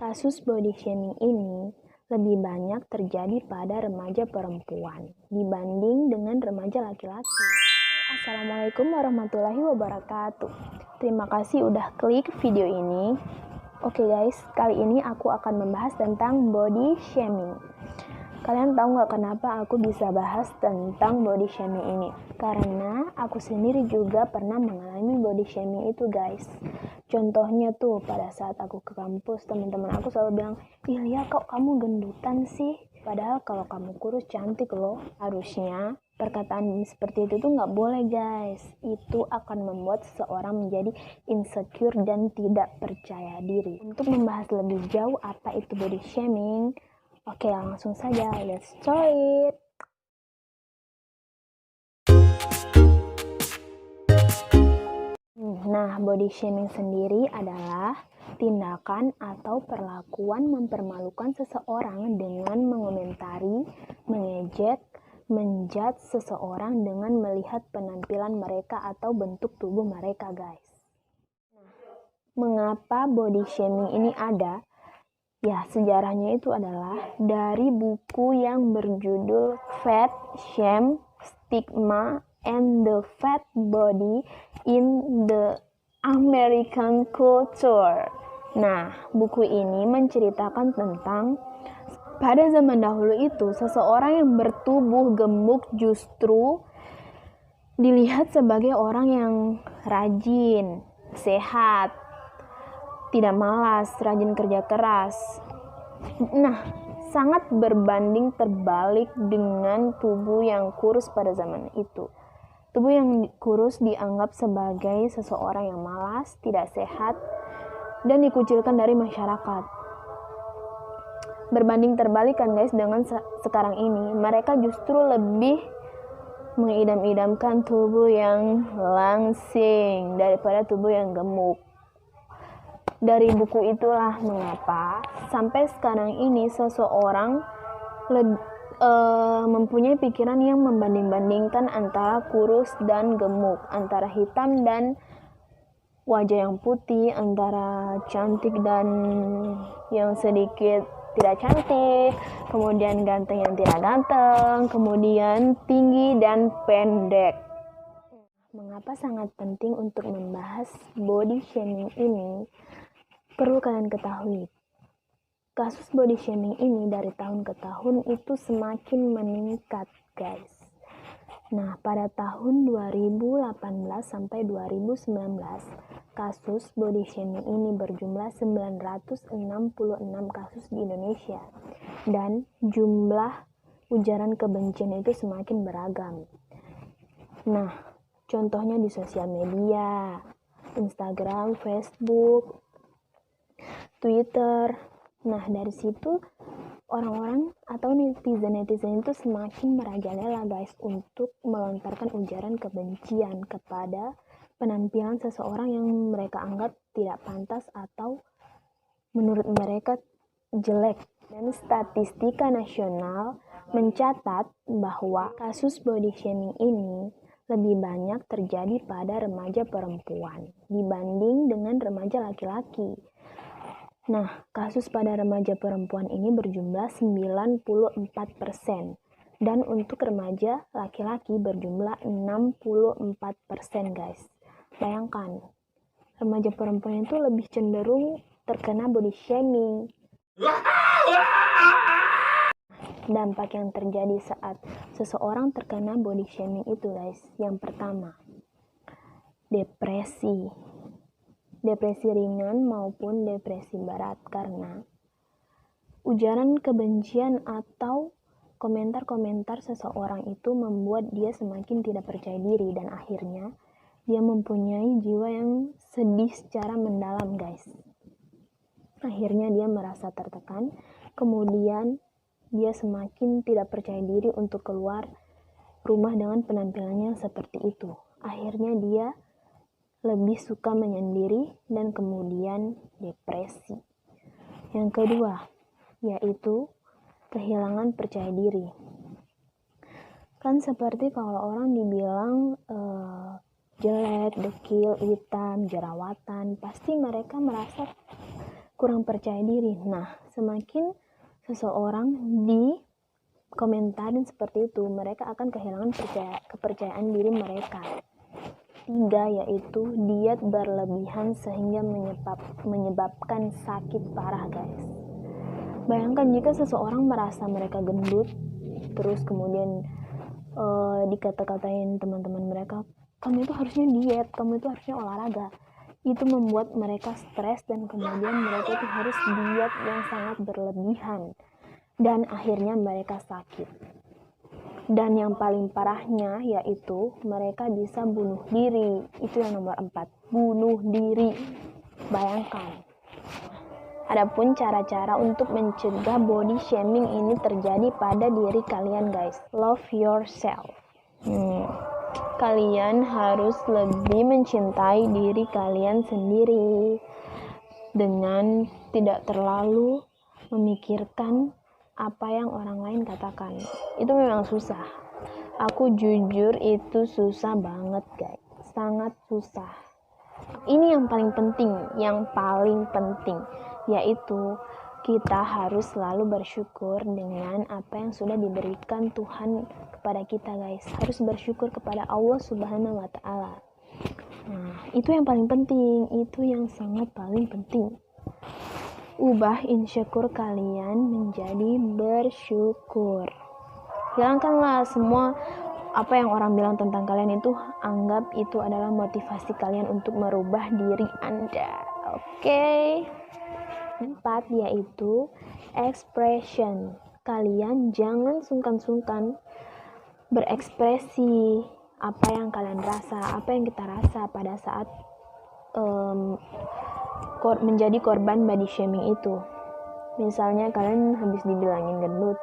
Kasus body shaming ini lebih banyak terjadi pada remaja perempuan dibanding dengan remaja laki-laki. Assalamualaikum warahmatullahi wabarakatuh. Terima kasih udah klik video ini. Oke guys, kali ini aku akan membahas tentang body shaming. Kalian tahu nggak kenapa aku bisa bahas tentang body shaming ini? Karena aku sendiri juga pernah mengalami body shaming itu guys. Contohnya tuh pada saat aku ke kampus, teman-teman aku selalu bilang, "Ih Lia, kok kamu gendutan sih? Padahal kalau kamu kurus cantik loh." Harusnya perkataan seperti itu tuh nggak boleh guys. Itu akan membuat seseorang menjadi insecure dan tidak percaya diri. Untuk membahas lebih jauh apa itu body shaming, oke, langsung saja, let's start it. Nah, body shaming sendiri adalah tindakan atau perlakuan mempermalukan seseorang dengan mengomentari, mengejek, menjudge seseorang dengan melihat penampilan mereka atau bentuk tubuh mereka, guys. Nah, mengapa body shaming ini ada? Ya, sejarahnya itu adalah dari buku yang berjudul Fat Shame, Stigma, and the Fat Body in the American Culture. Nah, buku ini menceritakan tentang pada zaman dahulu itu seseorang yang bertubuh gemuk justru dilihat sebagai orang yang rajin, sehat, tidak malas, rajin kerja keras. Nah, sangat berbanding terbalik dengan tubuh yang kurus pada zaman itu. Tubuh yang kurus dianggap sebagai seseorang yang malas, tidak sehat, dan dikucilkan dari masyarakat. Berbanding terbalik kan guys dengan sekarang ini, mereka justru lebih mengidam-idamkan tubuh yang langsing daripada tubuh yang gemuk. Dari buku itulah mengapa sampai sekarang ini seseorang mempunyai pikiran yang membanding-bandingkan antara kurus dan gemuk, antara hitam dan wajah yang putih, antara cantik dan yang sedikit tidak cantik, kemudian ganteng yang tidak ganteng, kemudian tinggi dan pendek. Mengapa sangat penting untuk membahas body shaming ini? Perlu kalian ketahui, kasus body shaming ini dari tahun ke tahun itu semakin meningkat guys. Nah, pada tahun 2018 sampai 2019, kasus body shaming ini berjumlah 966 kasus di Indonesia. Dan jumlah ujaran kebencian itu semakin beragam. Nah, contohnya di sosial media, Instagram, Facebook, Twitter. Nah, dari situ orang-orang atau netizen itu semakin merajalela guys untuk melontarkan ujaran kebencian kepada penampilan seseorang yang mereka anggap tidak pantas atau menurut mereka jelek. Dan statistika nasional mencatat bahwa kasus body shaming ini lebih banyak terjadi pada remaja perempuan dibanding dengan remaja laki-laki. Nah, kasus pada remaja perempuan ini berjumlah 94% dan untuk remaja laki-laki berjumlah 64% guys. Bayangkan, remaja perempuan itu lebih cenderung terkena body shaming. Dampak yang terjadi saat seseorang terkena body shaming itu guys, yang pertama, depresi ringan maupun depresi berat, karena ujaran kebencian atau komentar-komentar seseorang itu membuat dia semakin tidak percaya diri dan akhirnya dia mempunyai jiwa yang sedih secara mendalam guys. Akhirnya dia merasa tertekan, kemudian dia semakin tidak percaya diri untuk keluar rumah dengan penampilannya seperti itu. Akhirnya dia lebih suka menyendiri dan kemudian depresi. Yang kedua, yaitu kehilangan percaya diri. Kan seperti kalau orang dibilang jelek, dekil, hitam, jerawatan, pasti mereka merasa kurang percaya diri. Nah, semakin seseorang dikomentarin seperti itu, mereka akan kehilangan kepercayaan diri mereka. 3, yaitu diet berlebihan sehingga menyebabkan sakit parah, guys. Bayangkan jika seseorang merasa mereka gendut, terus kemudian dikata-katain teman-teman mereka, kamu itu harusnya diet, kamu itu harusnya olahraga. Itu membuat mereka stres dan kemudian mereka itu harus diet yang sangat berlebihan dan akhirnya mereka sakit. Dan yang paling parahnya yaitu mereka bisa bunuh diri. Itu yang nomor 4, bunuh diri. Bayangkan. Adapun cara-cara untuk mencegah body shaming ini terjadi pada diri kalian, guys. Love yourself. Kalian harus lebih mencintai diri kalian sendiri dengan tidak terlalu memikirkan apa yang orang lain katakan. Itu memang susah. Aku jujur itu susah banget, guys. Sangat susah. Ini yang paling penting, yaitu kita harus selalu bersyukur dengan apa yang sudah diberikan Tuhan kepada kita, guys. Harus bersyukur kepada Allah Subhanahu wa Ta'ala. Nah, itu yang paling penting, itu yang sangat paling penting. Ubah insecure kalian menjadi bersyukur. Hilangkanlah semua apa yang orang bilang tentang kalian itu, anggap itu adalah motivasi kalian untuk merubah diri Anda. Oke. 4, yaitu expression. Kalian jangan sungkan-sungkan berekspresi apa yang kalian rasa, apa yang kita rasa pada saat menjadi korban body shaming itu. Misalnya kalian habis dibilangin gendut,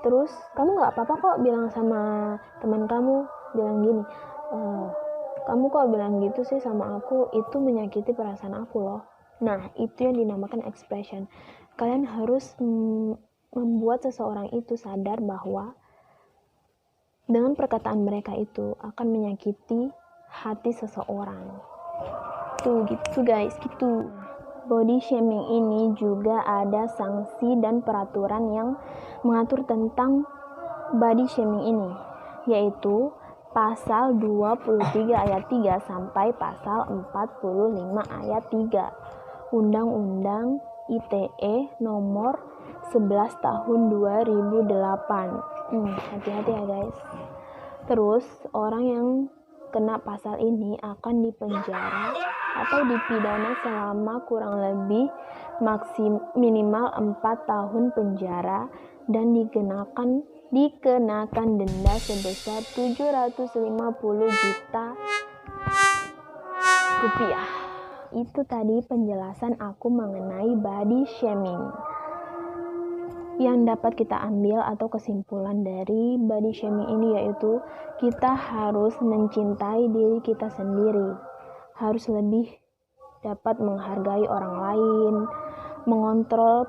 terus kamu gak apa-apa kok bilang sama teman kamu, bilang gini, kamu kok bilang gitu sih sama aku, itu menyakiti perasaan aku loh. Nah, itu yang dinamakan expression. Kalian harus membuat seseorang itu sadar bahwa dengan perkataan mereka itu akan menyakiti hati seseorang. Tuh gitu guys, gitu. Body shaming ini juga ada sanksi dan peraturan yang mengatur tentang body shaming ini, yaitu pasal 23 ayat 3 sampai pasal 45 ayat 3 Undang-Undang ITE nomor 11 tahun 2008. Hati-hati ya guys. Terus orang yang kena pasal ini akan dipenjara atau dipidana selama kurang lebih minimal 4 tahun penjara dan dikenakan denda sebesar 750 juta rupiah. Itu tadi penjelasan aku mengenai body shaming. Yang dapat kita ambil atau kesimpulan dari body shaming ini yaitu kita harus mencintai diri kita sendiri, harus lebih dapat menghargai orang lain, mengontrol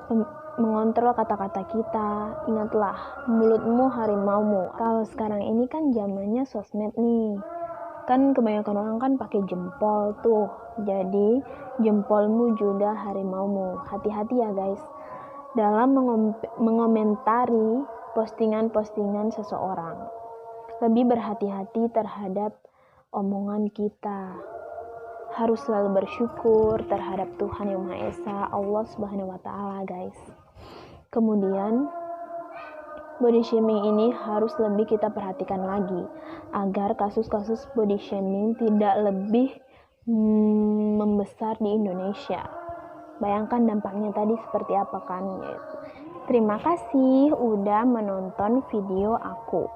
kata-kata kita. Ingatlah, mulutmu harimaumu. Kalau sekarang ini kan zamannya sosmed nih, kan kebanyakan orang kan pakai jempol tuh, jadi jempolmu juga harimaumu. Hati-hati ya guys dalam mengomentari postingan-postingan seseorang. Lebih berhati-hati terhadap omongan kita. Harus selalu bersyukur terhadap Tuhan Yang Maha Esa, Allah Subhanahu wa Ta'ala, guys. Kemudian body shaming ini harus lebih kita perhatikan lagi agar kasus-kasus body shaming tidak lebih membesar di Indonesia. Bayangkan dampaknya tadi seperti apa kan. Terima kasih udah menonton video aku.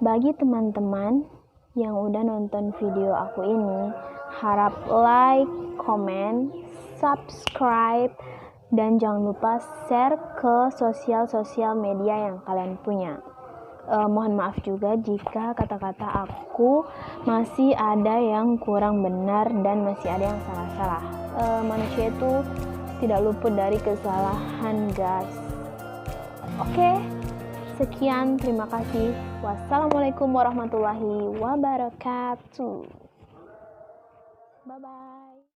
Bagi teman-teman yang udah nonton video aku ini, harap like, comment, subscribe, dan jangan lupa share ke sosial media yang kalian punya. Mohon maaf juga jika kata-kata aku masih ada yang kurang benar dan masih ada yang salah-salah. Manusia itu tidak luput dari kesalahan, guys. Oke, sekian, terima kasih. Wassalamualaikum warahmatullahi wabarakatuh. Bye bye.